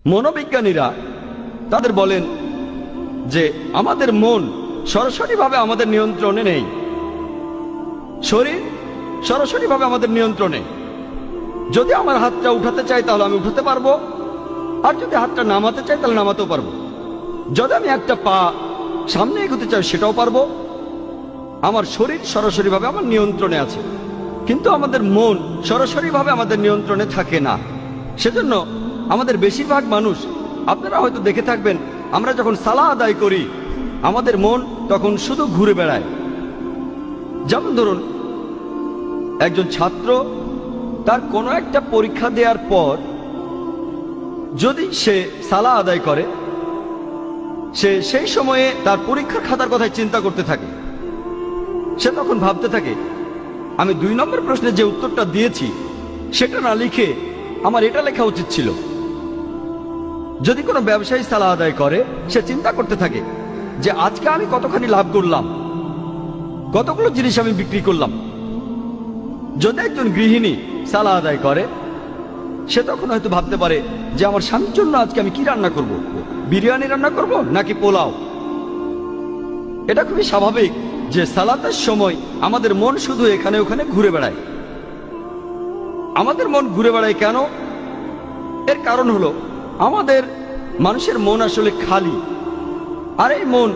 মনোবিজ্ঞানীরা তাদের বলেন যে আমাদের মন সরাসরিভাবে আমাদের নিয়ন্ত্রণে নেই, শরীর সরাসরিভাবে আমাদের নিয়ন্ত্রণে। যদি আমার হাতটা উঠাতে চাই তাহলে আমি উঠাতে পারবো, আর যদি হাতটা নামাতে চাই তাহলে নামাতেও পারবো। যদি আমি একটা পা সামনে এগোতে চাই সেটাও পারবো। আমার শরীর সরাসরিভাবে আমার নিয়ন্ত্রণে আছে, কিন্তু আমাদের মন সরাসরিভাবে আমাদের নিয়ন্ত্রণে থাকে না। সেজন্য আমাদের বেশিরভাগ মানুষ, আপনারা হয়তো দেখে থাকবেন, আমরা যখন সালাহ আদায় করি আমাদের মন তখন শুধু ঘুরে বেড়ায়। যেমন ধরুন, একজন ছাত্র তার কোনো একটা পরীক্ষা দেওয়ার পর যদি সে সালাহ আদায় করে, সে সেই সময়ে তার পরীক্ষার খাতার কথাই চিন্তা করতে থাকে। সে তখন ভাবতে থাকে, আমি 2 নম্বর প্রশ্নে যে উত্তরটা দিয়েছি সেটা না লিখে আমার এটা লেখা উচিত ছিল। যদি কোনো ব্যবসায়ী সালাহ আদায় করে, সে চিন্তা করতে থাকে যে আজকে আমি কতখানি লাভ করলাম, কতগুলো জিনিস আমি বিক্রি করলাম। যদি একজন গৃহিণী সালাহ আদায় করে, সে তখন হয়তো ভাবতে পারে যে আমার স্বামীর জন্য আজকে আমি কি রান্না করব, বিরিয়ানি রান্না করব নাকি পোলাও। এটা খুবই স্বাভাবিক যে সালাতের সময় আমাদের মন শুধু এখানে ওখানে ঘুরে বেড়ায়। আমাদের মন ঘুরে বেড়ায় কেন? এর কারণ হলো আমাদের মানুষের মন আসলে খালি, আর এই মন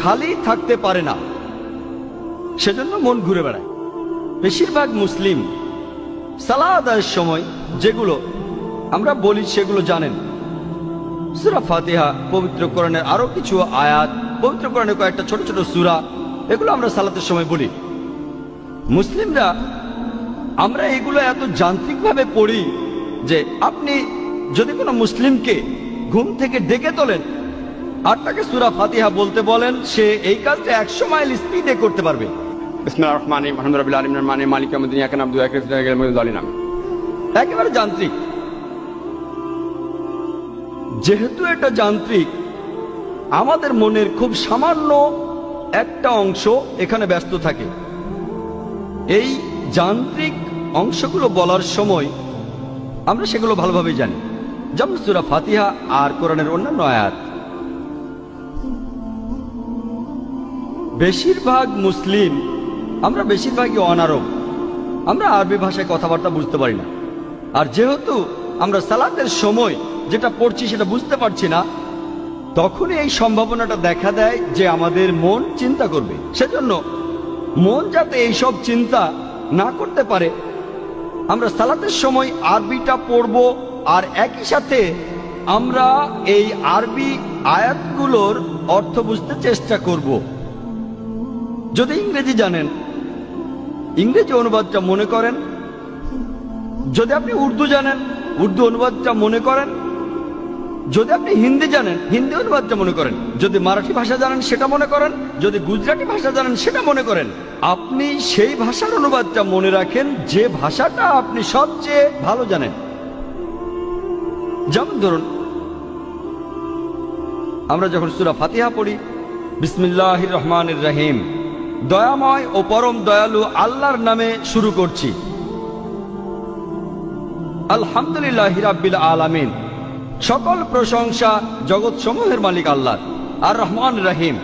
খালি থাকতে পারে না, সেজন্য মন ঘুরে বেড়ায়। বেশিরভাগ মুসলিম সালাহ আদায়ের সময় যেগুলো আমরা বলি সেগুলো জানেন। সূরা ফাতিহা, পবিত্র কোরআনের আরো কিছু আয়াত, পবিত্র কোরআনের কয়েকটা ছোট ছোট সূরা, এগুলো আমরা সালাতের সময় বলি। মুসলিমরা আমরা এগুলো এত যান্ত্রিকভাবে পড়ি যে আপনি যদি কোনো মুসলিমকে ঘুম থেকে ডেকে তোলেন আর তাকে সূরা ফাতিহা বলতে বলেন, সে এই কাজটা 100 মাইল স্পিডে করতে পারবে। বিসমিল্লাহির রহমানির রহিম, আলহামদুলিল্লাহি রাব্বিল আলামিন, মালিকিল ইয়াউমিদ্দিন, ইয়াকা না'বুদু ওয়া ইয়াকা নাস্তাঈন। একেবারে যান্ত্রিক। যেহেতু এটা যান্ত্রিক, আমাদের মনের খুব সামান্য একটা অংশ এখানে ব্যস্ত থাকে। এই যান্ত্রিক অংশগুলো বলার সময় আমরা সেগুলো ভালোভাবে জানি, যেমন সূরা ফাতিহা আর কোরআনের অন্যান্য আয়াত। বেশিরভাগ মুসলিম আমরা বেশিরভাগই অনারব, আমরা আরবি ভাষায় কথাবার্তা বুঝতে পারি না। আর যেহেতু আমরা সালাতের সময় যেটা পড়ছি সেটা বুঝতে পারছি না, তখনই এই সম্ভাবনাটা দেখা দেয় যে আমাদের মন চিন্তা করবে। সেজন্য মন যাতে এইসব চিন্তা না করতে পারে, আমরা সালাতের সময় আরবিটা পড়ব, আর একই সাথে আমরা এই আরবি আয়াতগুলোর অর্থ বুঝতে চেষ্টা করব। যদি ইংরেজি জানেন, ইংরেজি অনুবাদটা মনে করেন। যদি আপনি উর্দু জানেন, উর্দু অনুবাদটা মনে করেন। যদি আপনি হিন্দি জানেন, হিন্দি অনুবাদটা মনে করেন। যদি মারাঠি ভাষা জানেন সেটা মনে করেন। যদি গুজরাটি ভাষা জানেন সেটা মনে করেন। আপনি সেই ভাষার অনুবাদটা মনে রাখেন যে ভাষাটা আপনি সবচেয়ে ভালো জানেন। যেমন ধরুন, আমরা যখন সূরা ফাতিহা পড়ি, বিসমিল্লাহির রহমানির রহিম, দয়াময় ও পরম দয়ালু আল্লাহর নামে শুরু করছি। আলহামদুলিল্লাহি রাব্বিল আলামিন, সকল প্রশংসা জগৎ সমূহের মালিক আল্লাহ। আর রহমান রহিম,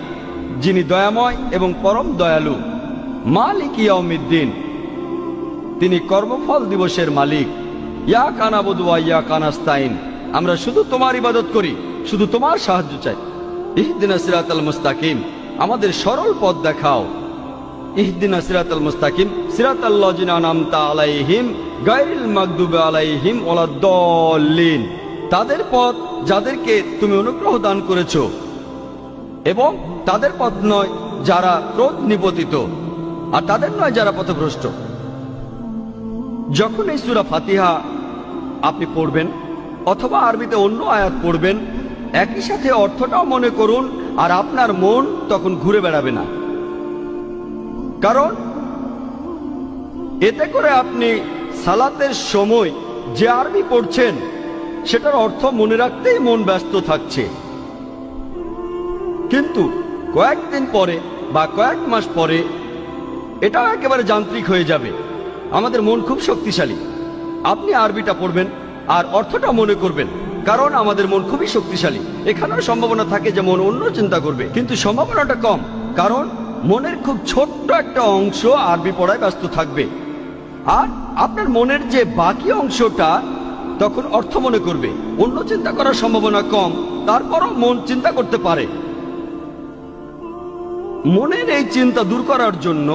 যিনি দয়াময় এবং পরম দয়ালু। মালিক ইয়াউমিদ্দিন, তিনি কর্মফল দিবসের মালিক। ইয়াকা না'বুদু ওয়া ইয়াকা নাস্তাঈন, আমরা শুধু তোমার ইবাদত করি, শুধু তোমার সাহায্য চাই। ইহদিনাস সিরাতাল মুস্তাকিম, আমাদের সরল পথ দেখাও। ইহদিনাস সিরাতাল মুস্তাকিম সিরাতাল্লাযিনা আন'আমতা আলাইহিম গায়রিল মাগদুবি আলাইহিম ওয়ালাদ-দাল্লিন, তাদের পথ যাদেরকে তুমি অনুগ্রহ দান করেছো, এবং তাদের পথ নয় যারা ক্রোধ নিপতিত, আর তাদের নয় যারা পথভ্রষ্ট। যখন এই সূরা ফাতিহা আপনি পড়বেন অথবা আরবিতে অন্য আয়াত পড়বেন, একই সাথে অর্থটাও মনে করুন, আর আপনার মন তখন ঘুরে বেড়াবে না। কারণ এতে করে আপনি সালাতের সময় যে আরবি পড়ছেন সেটার অর্থ মনে রাখতেই মন ব্যস্ত থাকছে। কিন্তু কয়েকদিন পরে বা কয়েক মাস পরে এটাও একেবারে যান্ত্রিক হয়ে যাবে। আমাদের মন খুব শক্তিশালী। আপনি আরবিটা পড়বেন আর অর্থটা মনে করবেন, কারণ আমাদের মন খুবই শক্তিশালী। এখানেও সম্ভাবনা থাকে যে মন অন্য চিন্তা করবে, কিন্তু সম্ভাবনাটা কম, কারণ মনের খুব ছোট্ট একটা অংশ আরবি পড়ায় ব্যস্ত থাকবে। আর আপনার মনের যে বাকি অংশটা তখন অর্থ মনে করবে। অন্য চিন্তা করার সম্ভাবনা কম, তারপরও মন চিন্তা করতে পারে। মনের এই চিন্তা দূর করার জন্য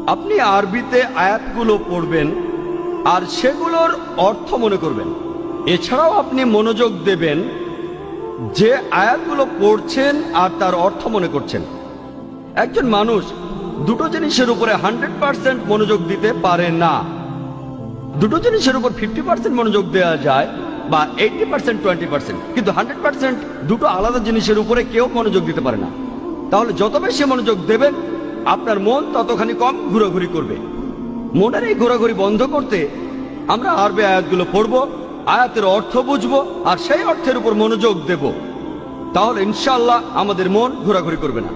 আপনি আরবিতে আয়াতগুলো পড়বেন আর সেগুলোর অর্থ মনে করবেন। এছাড়াও আপনি মনোযোগ দেবেন যে আয়াতগুলো পড়ছেন আর তার অর্থ মনে করছেন। একজন মানুষ দুটো জিনিসের উপরে 100% মনোযোগ দিতে পারে না। দুটো জিনিসের উপর 50% মনোযোগ দেওয়া যায় বা 80% 20%, কিন্তু 100% দুটো আলাদা জিনিসের উপরে কেউ মনোযোগ দিতে পারে না। তাহলে যত বেশি মনোযোগ দেবেন আপনার মন ততখানি কম ঘোরাঘুরি করবে। মনের এই ঘোরাঘুরি বন্ধ করতে আমরা আরবি আয়াতগুলো পড়ব, আয়াতের অর্থ বুঝবো আর সেই অর্থের উপর মনোযোগ দেব। তাহলে ইনশাআল্লাহ আমাদের মন ঘোরাঘুরি করবে না।